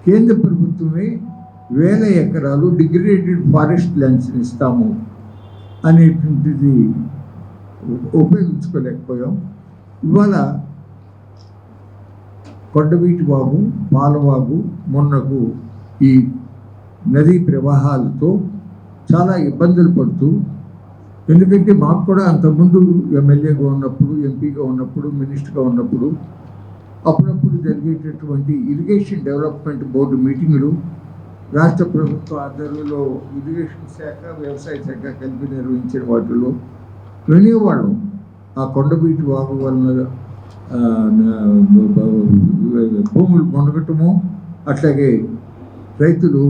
కేంద్ర ప్రభుత్వమే 1000 ఎకరాలు డిగ్రేడెడ్ ఫారెస్ట్ ల్యాండ్స్ని ఇస్తాము అనేటువంటిది ఉపయోగించుకోలేకపోయాం. ఇవాళ కొండవీటి వాగు, పాలవాగు మొన్నకు ఈ నదీ ప్రవాహాలతో చాలా ఇబ్బందులు పడుతూ, ఎందుకంటే మాకు కూడా అంతకుముందు ఎమ్మెల్యేగా ఉన్నప్పుడు, ఎంపీగా ఉన్నప్పుడు, మినిస్టర్గా ఉన్నప్పుడు అప్పుడప్పుడు జరిగేటటువంటి ఇరిగేషన్ డెవలప్మెంట్ బోర్డు మీటింగులు రాష్ట్ర ప్రభుత్వ ఆధ్వర్యంలో ఇరిగేషన్ శాఖ, వ్యవసాయ శాఖ కలిపి నిర్వహించిన వాటిలో వినేవాళ్ళం. ఆ కొండవీటి వాగు వలన భూములు మునగటము, అట్లాగే రైతులు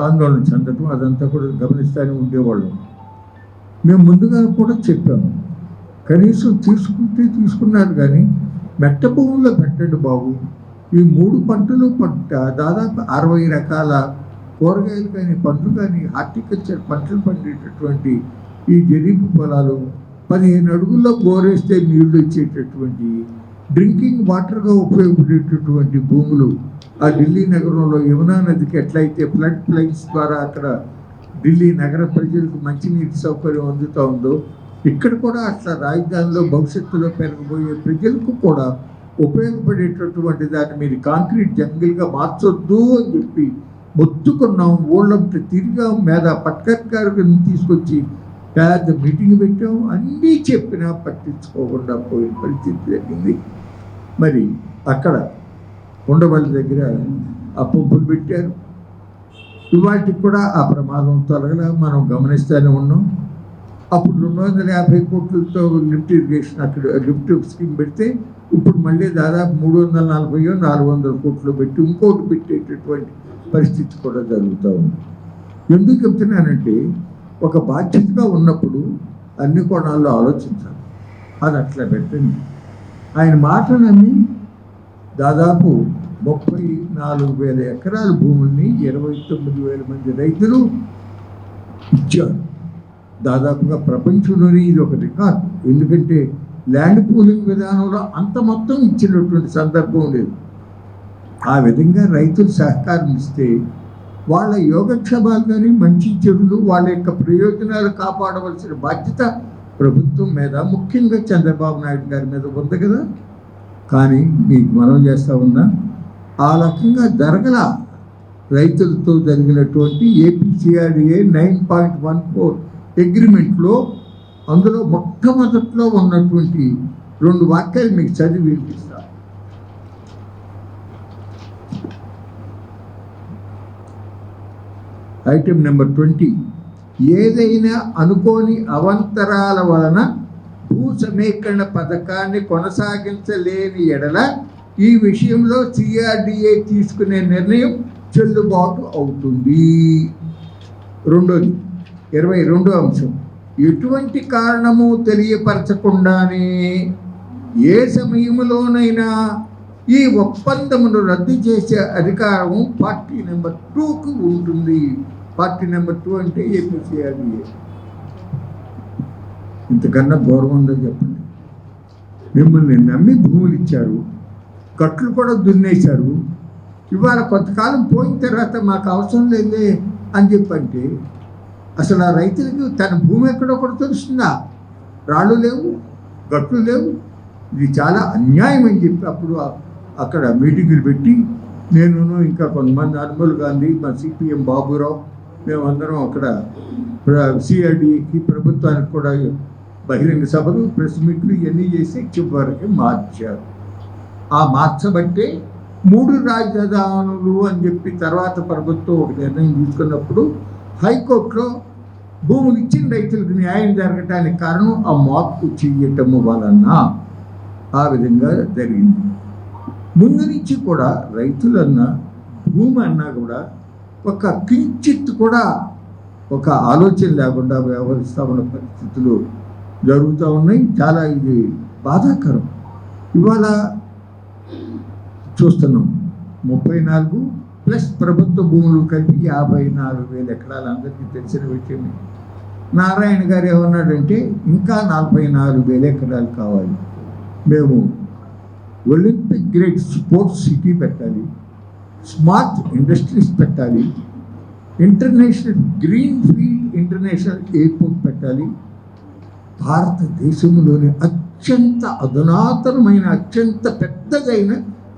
ఆందోళన చెందటం, అదంతా కూడా గమనిస్తూనే ఉండేవాళ్ళం. మేము ముందుగా కూడా చెప్పాము, కనీసం తీసుకున్నారు కానీ మెట్ట భూముల్లో పెట్టండి బాబు. ఈ 3 పంటలు దాదాపు 60 రకాల కూరగాయలు కానీ, పండ్లు కానీ, హార్టికల్చర్ పంటలు పండేటటువంటి ఈ జరీపు పొలాలు 15 అడుగుల్లో బోరేస్తే నీళ్లు ఇచ్చేటటువంటి డ్రింకింగ్ వాటర్గా ఉపయోగపడేటటువంటి భూములు ఆ ఢిల్లీ నగరంలో యమునా నదికి ఎట్లయితే ఫ్లడ్ ప్లైన్స్ ద్వారా అక్కడ ఢిల్లీ నగర ప్రజలకు మంచినీటి సౌకర్యం అందుతూ ఉందో, ఇక్కడ కూడా అట్లా రాజధానిలో భవిష్యత్తులో పెరగబోయే ప్రజలకు కూడా ఉపయోగపడేటటువంటి దాన్ని మీరు కాంక్రీట్ జంగిల్గా మార్చొద్దు అని చెప్పి మొత్తుకున్నాం. ఊళ్ళంతా తిరిగాం. పట్కర్ గారిని తీసుకొచ్చి పెద్ద మీటింగ్ పెట్టాం. అన్నీ చెప్పినా పట్టించుకోకుండా పోయిన పరిస్థితి జరిగింది. మరి అక్కడ ఉండవల్లి దగ్గర ఆ పంపులు పెట్టారు. ఇవాటికి కూడా ఆ ప్రమాదం తొలగల మనం గమనిస్తూనే ఉన్నాం. అప్పుడు 250 కోట్లతో లిఫ్ట్ ఇరిగేషన్ అక్కడ లిఫ్ట్ స్కీమ్ పెడితే ఇప్పుడు మళ్ళీ దాదాపు 340-400 కోట్లు పెట్టి ఇంకోటి పెట్టేటటువంటి పరిస్థితి కూడా జరుగుతూ ఉంది. ఎందుకు చెప్తున్నానంటే, ఒక బాధ్యతగా ఉన్నప్పుడు అన్ని కోణాల్లో ఆలోచించాలి. అది అట్లా పెట్టండి. ఆయన మాట నమ్మి దాదాపు 34,000 ఎకరాల భూముల్ని 29,000 మంది రైతులు ఇచ్చారు. దాదాపుగా ప్రపంచంలోనే ఇది ఒక రికార్డు. ఎందుకంటే ల్యాండ్ పూలింగ్ విధానంలో అంత మొత్తం ఇచ్చినటువంటి సందర్భం లేదు. ఆ విధంగా రైతులు సహకారం ఇస్తే వాళ్ళ యోగక్షేమాలు కానీ, మంచి చెడులు, వాళ్ళ యొక్క ప్రయోజనాలు కాపాడవలసిన బాధ్యత ప్రభుత్వం మీద, ముఖ్యంగా చంద్రబాబు నాయుడు గారి మీద ఉంది కదా. కానీ మీకు మనం చేస్తూ ఉన్నా ఆ రకంగా జరగల. రైతులతో జరిగినటువంటి ఏపీసీఆర్డీఏ 9.14 అగ్రిమెంట్లో అందులో మొట్టమొదట్లో ఉన్నటువంటి 2 వాక్యాలు మీకు చదివి వినిపిస్తా. ఐటెం నెంబర్ 20, ఏదైనా అనుకోని అవాంతరాల వలన భూ సమీకరణ పథకాన్ని కొనసాగించలేని ఎడల ఈ విషయంలో సిఆర్డీఏ తీసుకునే నిర్ణయం చెల్లుబాటు అవుతుంది. రెండోది 22వ అంశం, ఎటువంటి కారణము తెలియపరచకుండానే ఏ సమయంలోనైనా ఈ ఒప్పందమును రద్దు చేసే అధికారం పార్టీ నెంబర్ 2కు ఉంటుంది. పార్టీ నెంబర్ 2 అంటే ఏపీసీఆర్డీఏ. ఇంతకన్నా గౌరవం ఉందో చెప్పండి. మిమ్మల్ని నమ్మి భూములు ఇచ్చారు, కట్లు కూడా దున్నేశారు. ఇవాళ కొంతకాలం పోయిన తర్వాత మాకు అవసరం లేదే అని చెప్పంటే అసలు ఆ రైతులకి తన భూమి ఎక్కడో కూడా తెలుస్తుందా? రాళ్ళు లేవు, గట్లు లేవు. ఇది చాలా అన్యాయం అని చెప్పి అప్పుడు అక్కడ మీటింగులు పెట్టి నేను ఇంకా కొంతమంది అనుమల్ గాంధీ, మా సిపిఎం బాబురావు, మేమందరం అక్కడ సిఆర్డీకి ప్రభుత్వానికి కూడా బహిరంగ సభలు, ప్రెస్ మీట్లు ఇవన్నీ చేసి చివరికి మార్చారు. ఆ మార్చబట్టే 3 రాజధానులు అని చెప్పి తర్వాత ప్రభుత్వం ఒక నిర్ణయం తీసుకున్నప్పుడు హైకోర్టులో భూములు ఇచ్చిన రైతులకు న్యాయం జరగటానికి కారణం ఆ మార్పు చేయటము వలన ఆ విధంగా జరిగింది. ముందు నుంచి కూడా రైతులన్నా, భూమి అన్నా కూడా ఒక కించిత్ కూడా ఒక ఆలోచన లేకుండా వ్యవహరిస్తూ ఉన్న పరిస్థితులు జరుగుతూ ఉన్నాయి. చాలా ఇది బాధాకరం. ఇవాళ చూస్తున్నాం 34 ప్లస్ ప్రభుత్వ భూములు కలిపి 54,000 ఎకరాలు అందరికీ తెలిసిన విషయమే. నారాయణ గారు ఏమన్నాడంటే ఇంకా 44,000 ఎకరాలు కావాలి, మేము ఒలింపిక్ గ్రేడ్ స్పోర్ట్స్ సిటీ పెట్టాలి, స్మార్ట్ ఇండస్ట్రీస్ పెట్టాలి, international green field international airport పెట్టాలి, భారతదేశంలోని అత్యంత అధునాతనమైన అత్యంత పెద్దదైన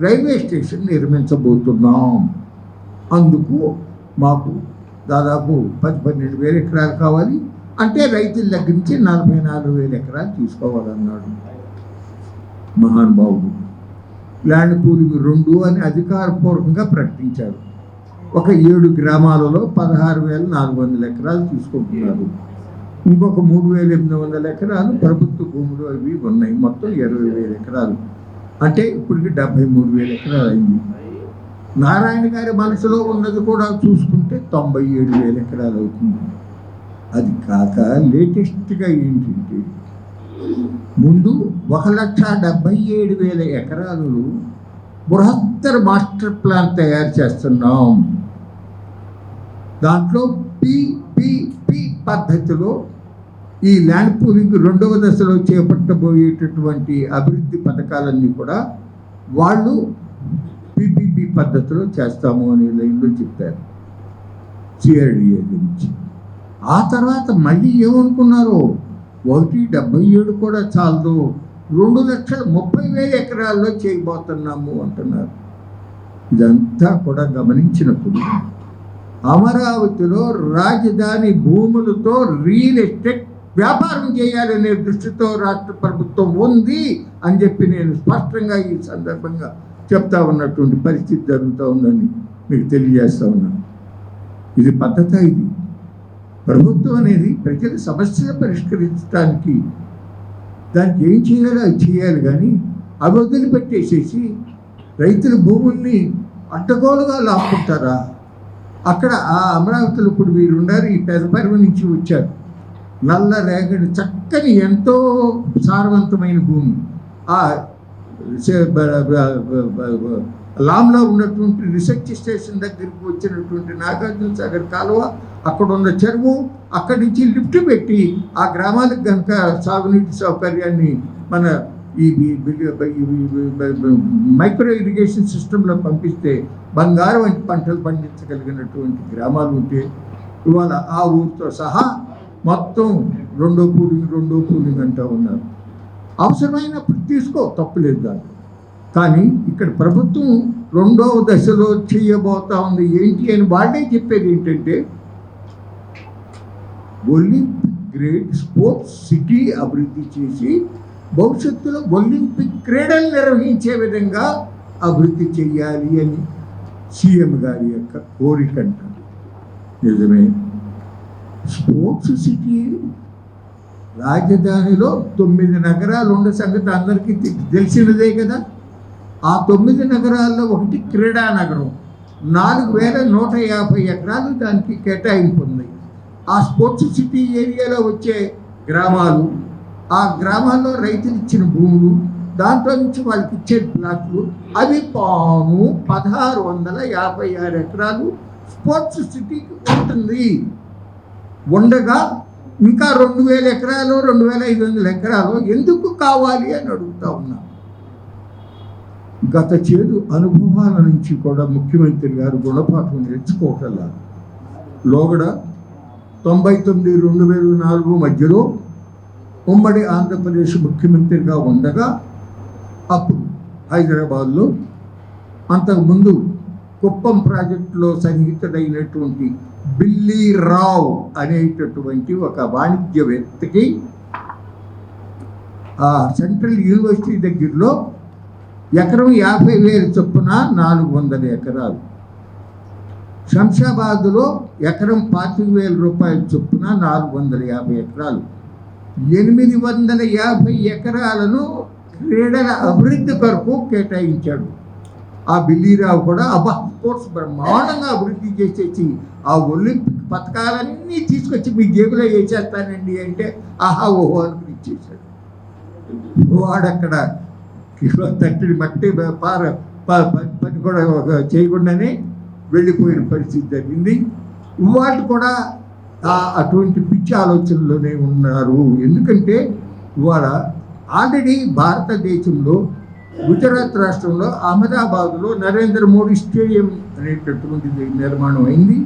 రైల్వే స్టేషన్ నిర్మించబోతున్నాం. అందుకు మాకు దాదాపు 10-12 వేల ఎకరాలు కావాలి, అంటే రైతుల దగ్గర నుంచి 44,000 ఎకరాలు తీసుకోవాలన్నాడు మహానుభావుడు. ల్యాండ్ పూలింగ్ 2 అని అధికారపూర్వకంగా ప్రకటించారు. ఒక 7 గ్రామాలలో 16,400 ఎకరాలు తీసుకుంటున్నారు. ఇంకొక 3,800 ఎకరాలు ప్రభుత్వ భూములు అవి ఉన్నాయి. మొత్తం 20,000 ఎకరాలు, అంటే ఇప్పటికి 73,000 ఎకరాలు అయింది. నారాయణ గారి మనసులో ఉన్నది కూడా చూసుకుంటే 97,000 ఎకరాలు అవుతుంది. అది కాక లేటెస్ట్గా ఏంటంటే ముందు 1,77,000 ఎకరాలు బృహత్తర మాస్టర్ ప్లాన్ తయారు చేస్తున్నాం. దాంట్లో పిపిపి పద్ధతిలో ఈ ల్యాండ్ పూలింగ్ 2వ దశలో చేపట్టబోయేటటువంటి అభివృద్ధి పథకాలన్నీ కూడా వాళ్ళు పిపిపి పద్ధతిలో చేస్తాము అనే లైన్లో చెప్పారు సిఆర్డిఏ నుంచి. ఆ తర్వాత మళ్ళీ ఏమనుకున్నారో 1,77 కూడా చాలదు, 2,30,000 ఎకరాల్లో చేయబోతున్నాము అంటున్నారు. ఇదంతా కూడా గమనించినప్పుడు అమరావతిలో రాజధాని భూములతో రియల్ ఎస్టేట్ వ్యాపారం చేయాలనే దృష్టితో రాష్ట్ర ప్రభుత్వం ఉంది అని చెప్పి నేను స్పష్టంగా ఈ సందర్భంగా చెప్తా ఉన్నటువంటి పరిస్థితి జరుగుతూ ఉందని మీకు తెలియజేస్తూ ఉన్నాను. ఇది పద్ధత. ఇది ప్రభుత్వం అనేది ప్రజల సమస్యలు పరిష్కరించడానికి దానికి ఏం చేయాలో అది చేయాలి, కానీ అవి వదిలిపెట్టేసేసి రైతుల భూముల్ని అడ్డగోలుగా లాక్కుంటారా? అక్కడ ఆ అమరావతిలో ఇప్పుడు వీరు ఉన్నారు, ఈ పెదపర్వ నుంచి వచ్చారు, నల్ల రేగడి చక్కని ఎంతో సారవంతమైన భూమి. ఆ లామ్లో ఉన్నటువంటి రీసెర్చ్ స్టేషన్ దగ్గరికి వచ్చినటువంటి నాగార్జున సాగర్ కాలువ, అక్కడ ఉన్న చెరువు, అక్కడి నుంచి లిఫ్ట్ పెట్టి ఆ గ్రామాలకు కనుక సాగునీటి సౌకర్యాన్ని మన ఈ మైక్రో ఇరిగేషన్ సిస్టంలో పంపిస్తే బంగారు వంటి పంటలు పండించగలిగినటువంటి గ్రామాలు ఉంటే ఇవాళ ఆ ఊరితో సహా మొత్తం 2వ పూలింగ్ అంటూ ఉన్నారు. అవసరమైనప్పుడు తీసుకో, తప్పులేదు దాంట్లో. కానీ ఇక్కడ ప్రభుత్వం 2వ దశలో చేయబోతా ఉంది ఏంటి అని వాళ్ళే చెప్పేది ఏంటంటే ఒలింపిక్ గ్రేడ్ స్పోర్ట్స్ సిటీ అభివృద్ధి చేసి భవిష్యత్తులో ఒలింపిక్ క్రీడలు నిర్వహించే విధంగా అభివృద్ధి చేయాలి అని సీఎం గారి యొక్క కోరిక అంటారు. నిజమే, స్పోర్ట్స్ సిటీ రాజధానిలో 9 నగరాలు ఉండే సంగతి అందరికీ తెలిసినదే కదా. ఆ 9 నగరాల్లో ఒకటి క్రీడా నగరం, 4,150 ఎకరాలు దానికి కేటాయింపు ఉంది. ఆ స్పోర్ట్స్ సిటీ ఏరియాలో వచ్చే గ్రామాలు, ఆ గ్రామాల్లో రైతులు ఇచ్చిన భూములు, దాంట్లో నుంచి వాళ్ళకి ఇచ్చే ప్లాట్లు, అవి 1,656 ఎకరాలు స్పోర్ట్స్ సిటీకి ఉంటుంది. ఉండగా ఇంకా 2,000 ఎకరాలు 2,500 ఎకరాలు ఎందుకు కావాలి అని అడుగుతా ఉన్నా. గత చేదు అనుభవాల నుంచి కూడా ముఖ్యమంత్రి గారు గుణపాఠం నేర్చుకోవటంలా లోగడ 99-2004 మధ్యలో ఉమ్మడి ఆంధ్రప్రదేశ్ ముఖ్యమంత్రిగా ఉండగా అప్పుడు హైదరాబాద్లో అంతకుముందు కుప్పం ప్రాజెక్టులో సన్నిహితుడైనటువంటి బిల్లీరావు అనేటటువంటి ఒక వాణిజ్యవేత్తకి ఆ సెంట్రల్ యూనివర్సిటీ దగ్గరలో ఎకరం 50,000 చొప్పున 400 ఎకరాలు, శంషాబాద్లో ఎకరం 25,000 రూపాయల చొప్పున 450 ఎకరాలు, 850 ఎకరాలను క్రీడల అభివృద్ధి కొరకు కేటాయించాడు. ఆ బిల్లీరావు కూడా స్పోర్ట్స్ బ్రహ్మాండంగా అభివృద్ధి చేసేసి ఆ ఒలింపిక్ పథకాలన్నీ తీసుకొచ్చి మీ జేబులో వేసేస్తానండి అంటే ఆహా ఓహో అని ఇచ్చేసాడు. వాడక్కడ కిలో తట్టిడి మట్టి పని కూడా చేయకుండానే వెళ్ళిపోయిన పరిస్థితి జరిగింది. వాళ్ళు కూడా అటువంటి పిచ్చి ఆలోచనలోనే ఉన్నారు. ఎందుకంటే ఇవాళ ఆల్రెడీ భారతదేశంలో గుజరాత్ రాష్ట్రంలో అహ్మదాబాద్లో నరేంద్ర మోడీ స్టేడియం అనేటటువంటిది నిర్మాణం అయింది.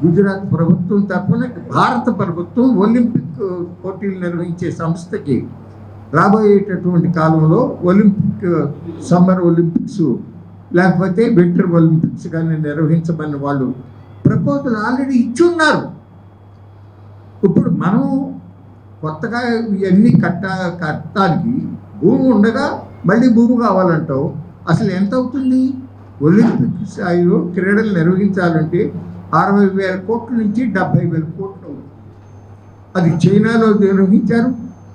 గుజరాత్ ప్రభుత్వం తరఫున భారత ప్రభుత్వం ఒలింపిక్ పోటీలు నిర్వహించే సంస్థకి రాబోయేటటువంటి కాలంలో ఒలింపిక్ సమ్మర్ ఒలింపిక్స్ లేకపోతే వింటర్ ఒలింపిక్స్ కానీ నిర్వహించమని వాళ్ళు ప్రపోజల్ ఆల్రెడీ ఇచ్చున్నారు. ఇప్పుడు మనం కొత్తగా ఇవన్నీ కట్టడానికి భూమి ఉండగా మళ్ళీ భూమి కావాలంటావు. అసలు ఎంత అవుతుంది? ఒలింపిక్ స్థాయిలో క్రీడలు నిర్వహించాలంటే 60,000 కోట్ల నుంచి 70,000 కోట్లు అవుతుంది. అది చైనాలో నిర్వహించారు,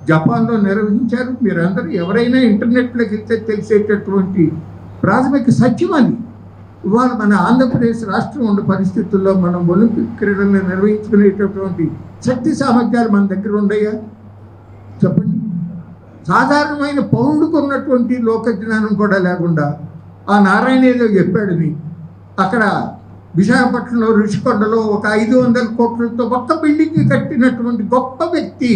జపాన్లో నిర్వహించారు. మీరందరూ ఎవరైనా ఇంటర్నెట్లోకి వెళ్తే తెలిసేటటువంటి ప్రాథమిక సత్యం అది. ఇవాళ మన ఆంధ్రప్రదేశ్ రాష్ట్రం ఉన్న పరిస్థితుల్లో మనం ఒలింపిక్ క్రీడలను నిర్వహించుకునేటటువంటి శక్తి సామర్థ్యాలు మన దగ్గర ఉన్నాయా చెప్పండి? సాధారణమైన పౌరుడికి ఉన్నటువంటి లోక జ్ఞానం కూడా లేకుండా ఆ నారాయణ ఏదో చెప్పాడని అక్కడ విశాఖపట్నంలో ఋషికొండలో ఒక 500 కోట్లతో ఒక్క బిల్డింగ్ కట్టినటువంటి గొప్ప వ్యక్తి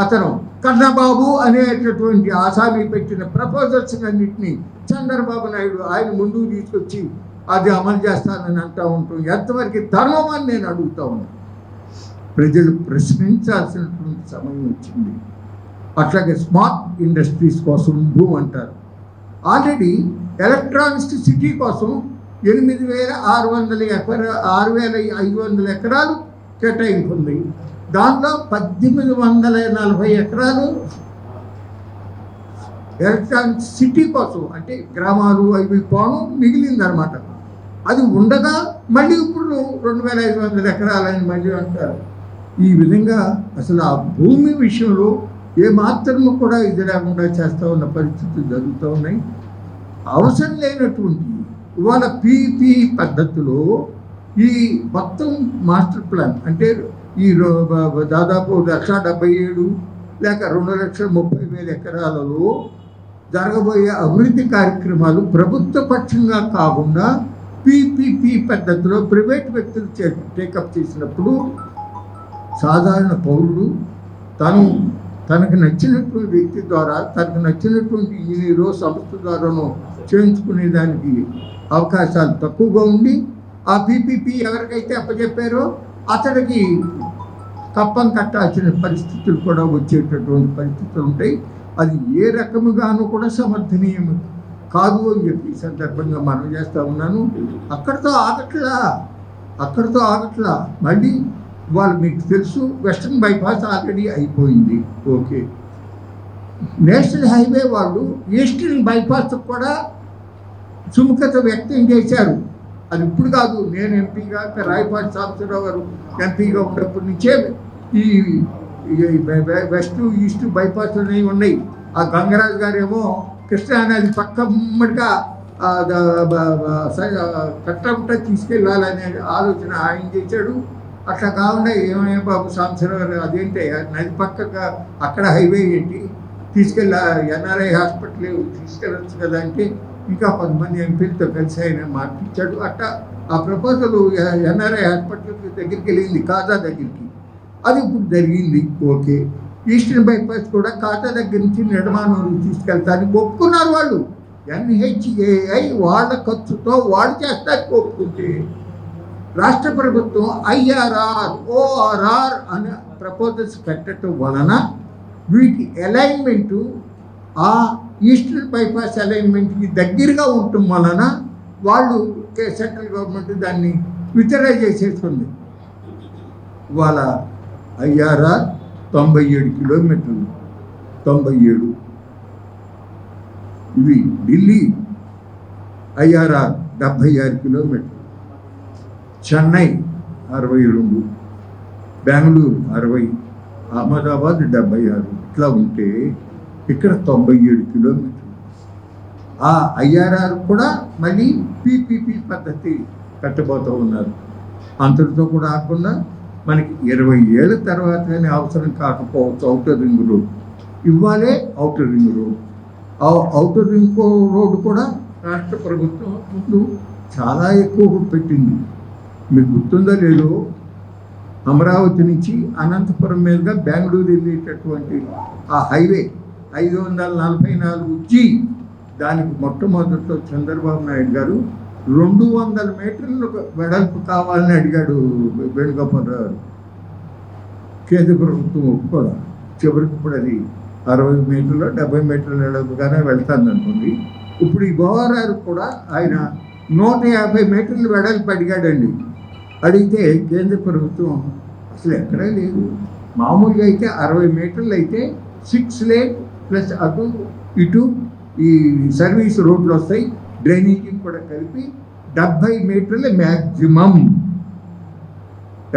అతను. కన్నబాబు అనేటటువంటి ఆసామి పెట్టిన ప్రపోజల్స్ అన్నింటినీ చంద్రబాబు నాయుడు ఆయన ముందుకు తీసుకొచ్చి అది అమలు చేస్తానని అంటూ ఉంటాం. ఎంతవరకు ధర్మం అని నేను అడుగుతా ఉన్నాను. ప్రజలు ప్రశ్నించాల్సినటువంటి సమయం వచ్చింది. అట్లాగే స్మార్ట్ ఇండస్ట్రీస్ కోసం భూమి అంటారు. ఆల్రెడీ ఎలక్ట్రానిక్స్ సిటీ కోసం 6,500 ఎకరాలు కేటాయింపు ఉంది. దాంట్లో 1,840 ఎకరాలు ఎలక్ట్రానిక్ సిటీ కోసం అంటే గ్రామాలు అవి పోవడం మిగిలిందనమాట. అది ఉండగా మళ్ళీ ఇప్పుడు 2,500 ఎకరాలని మళ్ళీ అంటారు. ఈ విధంగా అసలు ఆ భూమి విషయంలో ఏమాత్రము కూడా ఇది లేకుండా చేస్తూ ఉన్న పరిస్థితులు జరుగుతూ ఉన్నాయి. అవసరం లేనటువంటి ఇవాళ పీపీ పద్ధతిలో ఈ మొత్తం మాస్టర్ ప్లాన్ అంటే ఈ దాదాపు 1,77,000 లేక 2,30,000 ఎకరాలలో జరగబోయే అభివృద్ధి కార్యక్రమాలు ప్రభుత్వ పక్షంగా కాకుండా పీపీపీ పద్ధతిలో ప్రైవేట్ వ్యక్తులు టేకప్ చేసినప్పుడు సాధారణ పౌరుడు తనకు నచ్చినటువంటి వ్యక్తి ద్వారా తనకు నచ్చినటువంటి ఇంజనీరో సంస్థ ద్వారానో చేయించుకునేదానికి అవకాశాలు తక్కువగా ఉండి ఆ పీపీపీ ఎవరికైతే అప్పచెప్పారో అతడికి కప్పం కట్టాల్సిన పరిస్థితులు కూడా వచ్చేటటువంటి పరిస్థితులు ఉంటాయి. అది ఏ రకముగానూ కూడా సమర్థనీయం కాదు అని చెప్పి ఈ సందర్భంగా మనం చేస్తూ ఉన్నాను. అక్కడితో ఆగట్లా మళ్ళీ వాళ్ళు మీకు తెలుసు వెస్ట్రన్ బైపాస్ ఆల్రెడీ అయిపోయింది. ఓకే, నేషనల్ హైవే వాళ్ళు ఈస్టర్న్ బైపాస్ కూడా సుముఖత వ్యక్తం చేశారు. అది ఇప్పుడు కాదు, నేను ఎంపీగా రాయపాటి సాంబశివరావు గారు ఎంపీగా ఉన్నప్పటి నుంచే ఈ వెస్ట్ ఈస్ట్ బైపాస్ అనేవి ఉన్నాయి. ఆ గంగరాజు గారేమో కృష్ణా నది పక్క ముమ్మడిగా కట్టంట తీసుకెళ్ళాలనే ఆలోచన ఆయన చేశాడు. అట్లా కాకుండా ఏమయ్యా బాబు సాంబశివరావు గారు అదేంటి నది పక్కగా అక్కడ హైవే ఏంటి తీసుకెళ్ళా ఎన్ఆర్ఐ హాస్పిటల్ తీసుకెళ్ళచ్చు కదా అంటే ఇంకా కొంతమంది ఎంపీలతో కలిసి ఆయన మార్పించాడు. అట్లా ఆ ప్రపోజల్ ఎన్ఆర్ఐ హాస్పిటల్ దగ్గరికి వెళ్ళింది, కాజా దగ్గరికి. అది ఇప్పుడు జరిగింది. ఓకే, ఈస్టర్న్ బైపాస్ కూడా కాజా దగ్గర నుంచి నిర్మాణం తీసుకెళ్తానికి ఒప్పుకున్నారు వాళ్ళు. NHAI వాళ్ళ ఖర్చుతో వాళ్ళు చేస్తానికి ఒప్పుకుంటే రాష్ట్ర ప్రభుత్వం IRR, ORR అనే ప్రపోజల్స్ పెట్టడం వలన వీటి అలైన్మెంటు ఆ ఈస్టర్న్ బైపాస్ అలైన్మెంట్కి దగ్గరగా ఉండటం వలన వాళ్ళు సెంట్రల్ గవర్నమెంట్ దాన్ని విత్డ్రా చేసేసుకుంది. వాళ్ళ IRR 97 కిలోమీటర్లు, 97. ఇవి ఢిల్లీ IRR 76 కిలోమీటర్లు, చెన్నై 62, బెంగళూరు 60, అహ్మదాబాద్ 76. ఇట్లా ఉంటే ఇక్కడ 97 కిలోమీటర్లు. ఆ IRR కూడా మళ్ళీ పీపీపీ పద్ధతి కట్టబోతూ ఉన్నారు. అంతటితో కూడా కాకుండా మనకి 20 ఏళ్ళ తర్వాత కానీ అవసరం కాకపోవచ్చు ఔటర్ రింగ్ రోడ్. ఇవ్వాలే ఔటర్ రింగ్ రోడ్. ఆ ఔటర్ రింగ్ రోడ్డు కూడా రాష్ట్ర ప్రభుత్వం ముందు చాలా ఎక్కువ పెట్టింది. మీకు గుర్తుందో లేదో, అమరావతి నుంచి అనంతపురం మీదుగా బెంగళూరు వెళ్ళేటటువంటి ఆ హైవే 544G దానికి మొట్టమొదటిలో చంద్రబాబు నాయుడు గారు 200 మీటర్లు వెడల్పు కావాలని అడిగాడు వేణుగోపాలరావు గారు. కేంద్ర ప్రభుత్వం ఒప్పుకోదా. చివరికి ఇప్పుడు అది 60 మీటర్లు 70 మీటర్ల వెడల్పుగానే వెళ్తాను అనుకుంది. ఇప్పుడు ఈ గోవారారు కూడా ఆయన 150 మీటర్లు వెడల్పు అడిగాడండి. అడిగితే కేంద్ర ప్రభుత్వం అసలు ఎక్కడా లేదు. మామూలుగా అయితే 60 మీటర్లు అయితే 6 లేన్ ప్లస్ అటు ఇటు ఈ సర్వీస్ రోడ్లు వస్తాయి, డ్రైనేజీ కూడా కలిపి 70 మీటర్లు మ్యాక్సిమం,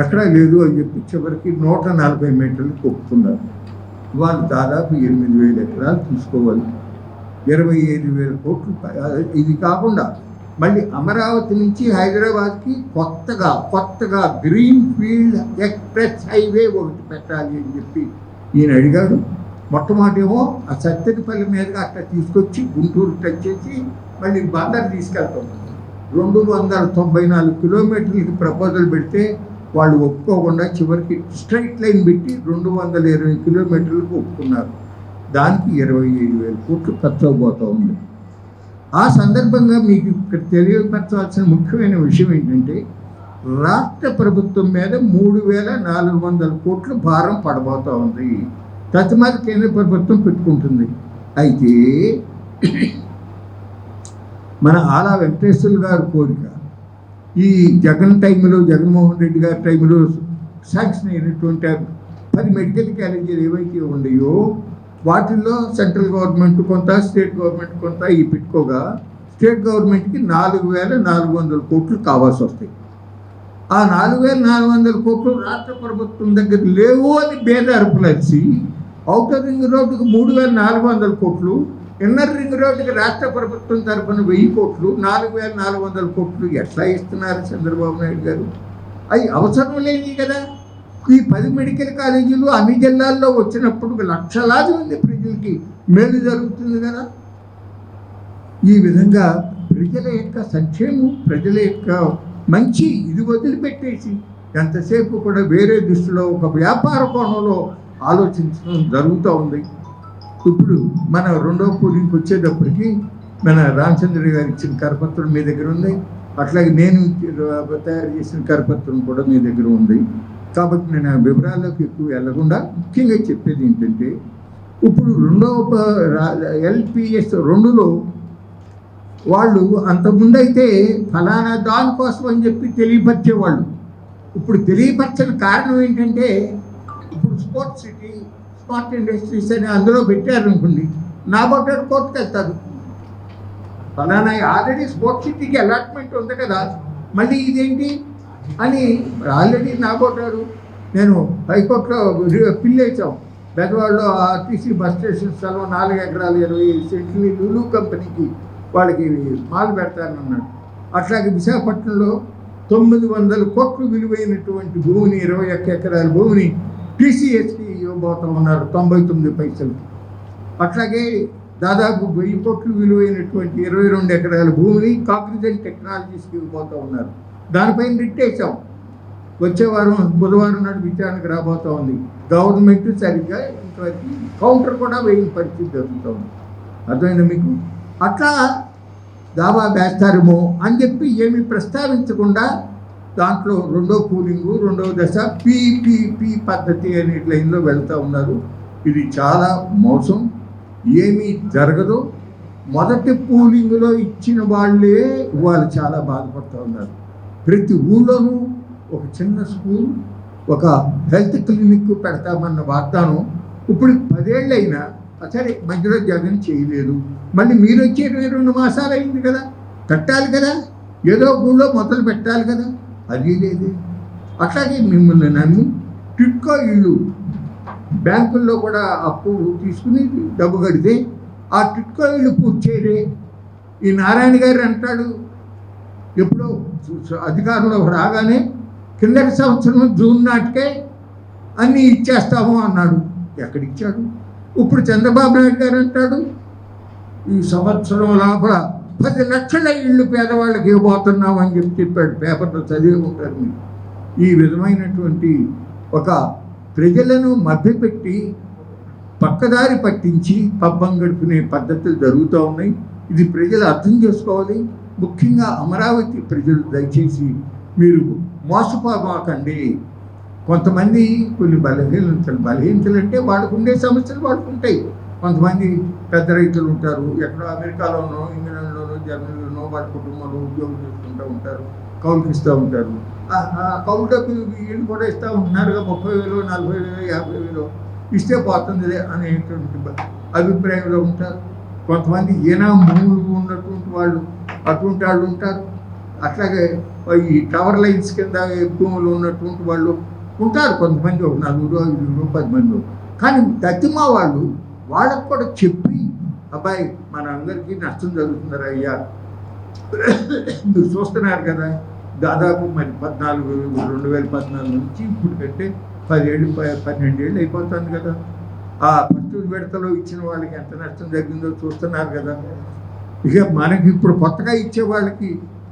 ఎక్కడా లేదు అని చెప్పి చివరికి 140 మీటర్లకు ఒప్పుకున్నారు. వాళ్ళు దాదాపు 8,000 ఎకరాలు తీసుకోవాలి, 25,000 కోట్లు. ఇది కాకుండా మళ్ళీ అమరావతి నుంచి హైదరాబాద్కి కొత్తగా గ్రీన్ ఫీల్డ్ ఎక్స్ప్రెస్ హైవే ఒకటి పెట్టాలి అని చెప్పి ఈయన అడిగాడు. మొట్టమొదటేమో ఆ సత్తెనపల్లి మీదుగా అట్లా తీసుకొచ్చి గుంటూరు టచ్ చేసి మళ్ళీ బందర్ తీసుకెళ్తాం. 294 కిలోమీటర్లకి ప్రపోజల్ పెడితే వాళ్ళు ఒప్పుకోకుండా చివరికి స్ట్రైట్ లైన్ పెట్టి 220 కిలోమీటర్లకు ఒప్పుకున్నారు. దానికి 25,000 కోట్లు ఖర్చు అవబోతూ ఉంది. ఆ సందర్భంగా మీకు ఇక్కడ తెలియపరచాల్సిన ముఖ్యమైన విషయం ఏంటంటే, రాష్ట్ర ప్రభుత్వం మీద 3,400 కోట్లు భారం పడబోతూ ఉంది. తత్మాత కేంద్ర ప్రభుత్వం పెట్టుకుంటుంది. అయితే మన ఆలా వెంకటేశ్వర్లు గారి కోరిక, ఈ జగన్మోహన్ రెడ్డి గారి టైంలో శాంక్షన్ అయినటువంటి 10 మెడికల్ కాలేజీలు ఏవైతే ఉన్నాయో వాటిల్లో సెంట్రల్ గవర్నమెంట్ కొంత, స్టేట్ గవర్నమెంట్ కొంత ఈ పెట్టుకోగా స్టేట్ గవర్నమెంట్కి 4,400 కోట్లు కావాల్సి వస్తాయి. ఆ 4,400 కోట్లు రాష్ట్ర ప్రభుత్వం దగ్గర లేవు అని బేదార్పులసి ఔటర్ రింగ్ రోడ్డుకు 3,400 కోట్లు, ఇన్నర్ రింగ్ రోడ్డుకి రాష్ట్ర ప్రభుత్వం తరఫున 1000 కోట్లు, 4,400 కోట్లు ఎట్లా ఇస్తున్నారు చంద్రబాబు నాయుడు గారు? అవి అవసరం లేని కదా. ఈ 10 మెడికల్ కాలేజీలు అన్ని జిల్లాల్లో వచ్చినప్పుడు లక్షలాది మంది ప్రజలకి మేలు జరుగుతుంది కదా. ఈ విధంగా ప్రజల యొక్క సంక్షేమం, ప్రజల యొక్క మంచి ఇది వదిలిపెట్టేసి ఎంతసేపు కూడా వేరే దృష్టిలో ఒక వ్యాపార కోణంలో ఆలోచించడం జరుగుతూ ఉంది. ఇప్పుడు మన రెండో పోలింగ్కి వచ్చేటప్పటికి మన రామచంద్ర గారు ఇచ్చిన కరపత్రం మీ దగ్గర ఉంది, అట్లాగే నేను తయారు చేసిన కరపత్రం కూడా మీ దగ్గర ఉంది. కాబట్టి నేను ఆ వివరాల్లోకి ఎక్కువ వెళ్ళకుండా ముఖ్యంగా చెప్పేది ఏంటంటే, ఇప్పుడు LPS 2లో వాళ్ళు అంతకుముందు అయితే ఫలానా దానికోసం అని చెప్పి తెలియపరిచేవాళ్ళు. ఇప్పుడు తెలియపరచని కారణం ఏంటంటే, ఇప్పుడు స్పోర్ట్స్ సిటీ, స్మార్ట్ ఇండస్ట్రీస్ అని అందులో పెట్టారనుకోండి, నాబార్డర్ కోర్టుకు వెళ్తారు. ఫలానా ఆల్రెడీ స్పోర్ట్స్ సిటీకి అలాట్మెంట్ ఉంది కదా, మళ్ళీ ఇదేంటి అని ఆల్రెడీ నాబార్డర్. నేను హైకోర్టులో పిల్లేసాం. బెదవాడలో ఆర్టీసీ బస్ స్టేషన్ స్థలం 4 ఎకరాలు 20 సెంట్లు లులు కంపెనీకి వాళ్ళకి మాల్ పెడతానన్నాడు. అట్లాగే విశాఖపట్నంలో 900 కోట్లు విలువైనటువంటి భూమిని, 21 ఎకరాల భూమిని TCSకి ఇవ్వబోతా ఉన్నారు 99 పైసలు. అట్లాగే దాదాపు 1000 కోట్లు విలువైనటువంటి 22 ఎకరాల భూమిని కాగ్నిజెంట్ టెక్నాలజీస్కి ఇవ్వబోతూ ఉన్నారు. దానిపైన రిట్టేసాం. వచ్చే వారం బుధవారం నాడు విచారణకు రాబోతూ ఉంది. గవర్నమెంట్ సరిగ్గా ఇంతవరకు కౌంటర్ కూడా వేయని పరిస్థితి జరుగుతూ ఉంది. అర్థమైందా మీకు? అట్లా దావా వేస్తారేమో అని చెప్పి ఏమీ ప్రస్తావించకుండా దాంట్లో రెండో పూలింగు, రెండవ దశ PPP పద్ధతి అనే లైన్లో వెళ్తూ ఉన్నారు. ఇది చాలా మోసం, ఏమీ జరగదు. మొదటి పూలింగ్లో ఇచ్చిన వాళ్ళే వాళ్ళు చాలా బాధపడుతూ ఉన్నారు. ప్రతి ఊళ్ళోనూ ఒక చిన్న స్కూల్, ఒక హెల్త్ క్లినిక్ పెడతామన్న వాగ్దానం ఇప్పుడు 10 ఏళ్ళైనా సరే మధ్యలో జగన్ చేయలేదు. మళ్ళీ మీరు వచ్చే 22 మాసాలు అయింది కదా, కట్టాలి కదా, ఏదో ఊళ్ళో మొదలు పెట్టాలి కదా, అది లేదు. అట్లాగే మిమ్మల్ని నమ్మి టిట్కో ఇళ్ళు బ్యాంకుల్లో కూడా అప్పు తీసుకుని డబ్బు కడితే ఆ టిట్కో ఇళ్ళు పూర్తి చేయరే. ఈ నారాయణ గారు అంటాడు, ఎప్పుడో అధికారంలో రాగానే కిందటి సంవత్సరం జూన్ నాటికే అన్నీ ఇచ్చేస్తాము అన్నాడు. ఎక్కడిచ్చాడు? ఇప్పుడు చంద్రబాబు నాయుడు గారు అంటాడు, ఈ సంవత్సరం లోపల 10 లక్షల ఇళ్ళు పేదవాళ్ళకి ఇవ్వబోతున్నామని చెప్పాడు. పేపర్లో చదివి ఉంటారు మీరు. ఈ విధమైనటువంటి ఒక ప్రజలను మభ్యపెట్టి పక్కదారి పట్టించి పబ్బం గడుపునే పద్ధతులు జరుగుతూ ఉన్నాయి. ఇది ప్రజలు అర్థం చేసుకోవాలి. ముఖ్యంగా అమరావతి ప్రజలు దయచేసి మీరు మోసపోమాకండి. కొంతమంది కొన్ని బలహీనతలు అంటే వాళ్ళకు ఉండే సమస్యలు వాళ్ళకు ఉంటాయి. కొంతమంది పెద్ద రైతులు ఉంటారు, ఎక్కడో అమెరికాలోనో ఇంగ్లాండ్లోనో జర్మనీలోనో వాళ్ళ కుటుంబంలో ఉద్యోగం చేసుకుంటూ ఉంటారు, కౌలుకి ఇస్తూ ఉంటారు. కౌలు డబ్బులు వీళ్ళు కూడా ఇస్తూ ఉంటున్నారుగా, 30,000, 40,000, 50,000 ఇస్తే పోతుంది అనేటువంటి అభిప్రాయంలో ఉంటారు. కొంతమంది భూములు ఉన్నటువంటి వాళ్ళు అటువంటి వాళ్ళు ఉంటారు. అట్లాగే ఈ టవర్ లైన్స్ కింద భూములు ఉన్నటువంటి వాళ్ళు ఉంటారు. కొంతమంది ఒక 4, 5, 10 మంది. కానీ దత్తిమా వాళ్ళకు కూడా చెప్పి, అబ్బాయి మన అందరికీ నష్టం జరుగుతున్నారు అయ్యా, మీరు చూస్తున్నారు కదా, దాదాపు మరి 2014 నుంచి ఇప్పుడు కంటే 12 ఏళ్ళు అయిపోతుంది కదా. ఆ ఫస్ట్ విడతలో ఇచ్చిన వాళ్ళకి ఎంత నష్టం జరిగిందో చూస్తున్నారు కదా. ఇక మనకి ఇప్పుడు కొత్తగా ఇచ్చే వాళ్ళకి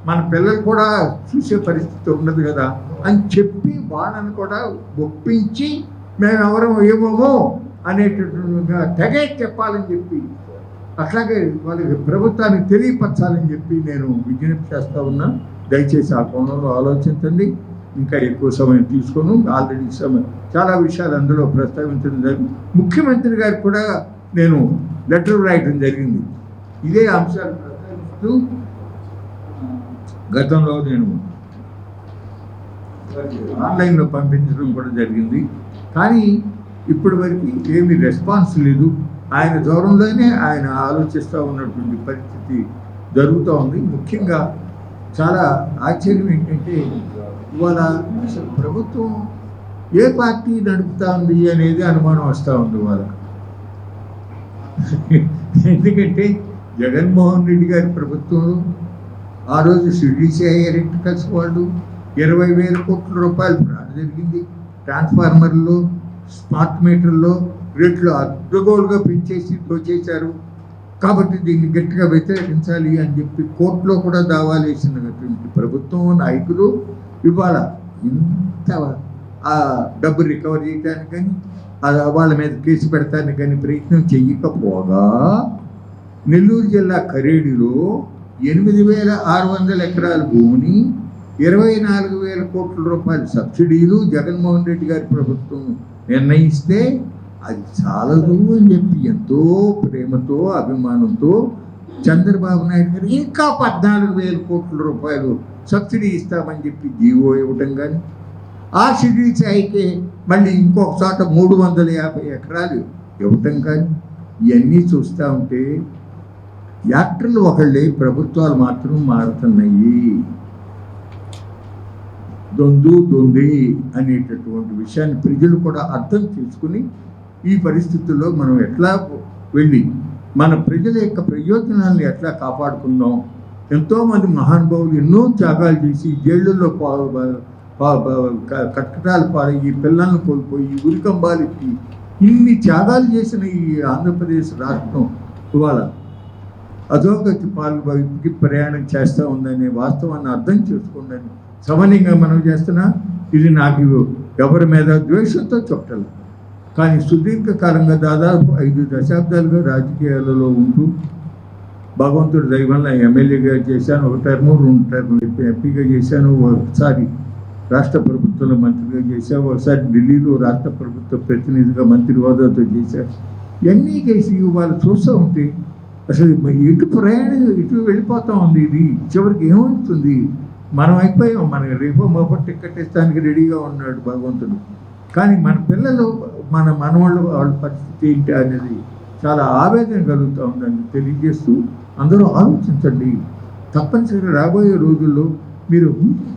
మన పిల్లలు కూడా చూసే పరిస్థితి ఉండదు కదా అని చెప్పి వాళ్ళని కూడా ఒప్పించి మేము ఎవరం ఏమోమో అనేటట్టుగా తెగే చెప్పాలని చెప్పి, అట్లాగే వాళ్ళకి ప్రభుత్వానికి తెలియపరచాలని చెప్పి నేను విజ్ఞప్తి చేస్తూ ఉన్నా. దయచేసి ఆ కోణంలో ఆలోచించండి. ఇంకా ఎక్కువ సమయం తీసుకోను, ఆల్రెడీ చాలా విషయాలు అందులో ప్రస్తావించడం జరిగింది. ముఖ్యమంత్రి గారికి కూడా నేను లెటర్ రాయడం జరిగింది. ఇదే అంశాలు ప్రస్తావిస్తూ గతంలో నేను ఆన్లైన్లో పంపించడం కూడా జరిగింది. కానీ ఇప్పటి వరకు ఏమీ రెస్పాన్స్ లేదు. ఆయన దూరంలోనే ఆయన ఆలోచిస్తూ ఉన్నటువంటి పరిస్థితి జరుగుతూ ఉంది. ముఖ్యంగా చాలా ఆశ్చర్యం ఏంటంటే ఇవాళ అసలు ప్రభుత్వం ఏ పార్టీ నడుపుతా ఉంది అనేది అనుమానం వస్తూ ఉంది ఇవాళ. ఎందుకంటే జగన్మోహన్ రెడ్డి గారి ప్రభుత్వంలో ఆ రోజు సిడిసిఐ ఎలక్ట్రికల్స్ వాళ్ళు 20,000 కోట్ల రూపాయలు ఫ్రాడ్ జరిగింది. ట్రాన్స్ఫార్మర్లో, స్మార్ట్ మీటర్లో రేట్లు అడ్డగోలుగా పెంచేసి దోచేశారు. కాబట్టి దీన్ని గట్టిగా వ్యతిరేకించాలి అని చెప్పి కోర్టులో కూడా దావాలు వేసినటువంటి ప్రభుత్వం నాయకులు ఇవాళ ఇంత డబ్బు రికవర్ చేయడానికి కానీ వాళ్ళ మీద కేసు పెడతానికి కానీ ప్రయత్నం చెయ్యకపోగా నెల్లూరు జిల్లా కరేడిలో 8,600 ఎకరాల భూమిని 24,000 కోట్ల రూపాయల సబ్సిడీలు జగన్మోహన్ రెడ్డి గారి ప్రభుత్వం నిర్ణయిస్తే అది చాలదు అని చెప్పి ఎంతో ప్రేమతో అభిమానంతో చంద్రబాబు నాయుడు గారు ఇంకా 14,000 కోట్ల రూపాయలు సబ్సిడీ ఇస్తామని చెప్పి జీవో ఇవ్వటం కానీ, ఆ షెడ్యూల్స్ అయితే మళ్ళీ ఇంకొక చోట 350 ఎకరాలు ఇవ్వటం కానీ, ఇవన్నీ చూస్తూ ఉంటే యాక్టర్లు ఒకళ్ళే, ప్రభుత్వాలు మాత్రం మారుతున్నాయి. దొంది అనేటటువంటి విషయాన్ని ప్రజలు కూడా అర్థం చేసుకుని ఈ పరిస్థితుల్లో మనం ఎట్లా వెళ్ళి మన ప్రజల యొక్క ప్రయోజనాలను ఎట్లా కాపాడుకుందాం. ఎంతోమంది మహానుభావులు ఎన్నో త్యాగాలు చేసి జైళ్ళల్లో కట్టడాలు పాలయ్యి, పిల్లలను కోల్పోయి, ఉరికంబాలెత్తి ఇన్ని త్యాగాలు చేసిన ఈ ఆంధ్రప్రదేశ్ రాష్ట్రం ఇవాళ అధోగతి వైపుకి ప్రయాణం చేస్తూ ఉందనే వాస్తవాన్ని అర్థం చేసుకోండి. సమన్యంగా మనం చేస్తున్నా ఇది నాకు ఎవరి మీద ద్వేషంతో చెప్పటం, కానీ సుదీర్ఘకాలంగా దాదాపు 5 దశాబ్దాలుగా రాజకీయాలలో ఉంటూ భగవంతుడి దయ వల్ల ఎమ్మెల్యేగా చేశాను, 1 టర్మ్ 2 టర్మ్ ఎంపీగా చేశాను, ఒకసారి రాష్ట్ర ప్రభుత్వంలో మంత్రిగా చేశాను, ఒకసారి ఢిల్లీలో రాష్ట్ర ప్రభుత్వ ప్రతినిధిగా మంత్రి హోదాతో చేశాను. ఇవన్నీ చేసి వాళ్ళు చూస్తూ ఉంటే అసలు ఇటు వెళ్ళిపోతూ ఉంది. ఇది చివరికి ఏమవుతుంది? మనం అయిపోయాం. మనకి రేపో మాపో టికెట్ ఇస్తానికి రెడీగా ఉన్నాడు భగవంతుడు. కానీ మన పిల్లలు, మన మనవాళ్ళు వాళ్ళ పరిస్థితి ఏంటి అనేది చాలా ఆవేదన కలుగుతూ ఉందని తెలియజేస్తూ అందరూ ఆలోచించండి. తప్పనిసరిగా రాబోయే రోజుల్లో మీరు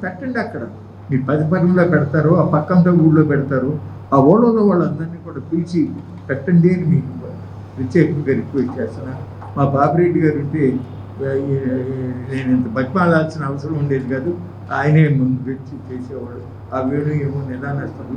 పెట్టండి. అక్కడ మీరు 10 పనుల్లో పెడతారు, ఆ పక్కంతా ఊళ్ళో పెడతారు, ఆ ఊళ్ళో వాళ్ళందరినీ కూడా పిలిచి పెట్టండి అని మీకు ప్రత్యేకంగా రిక్వెస్ట్ చేస్తున్నా. మా బాబిరెడ్డి గారు ఉంటే నేను ఇంత బతిమాలాల్సిన అవసరం ఉండేది కాదు. ఆయనే ముందు వచ్చి చేసేవాడు. ఆ వేణు ఏమో నిదానస్తుడు.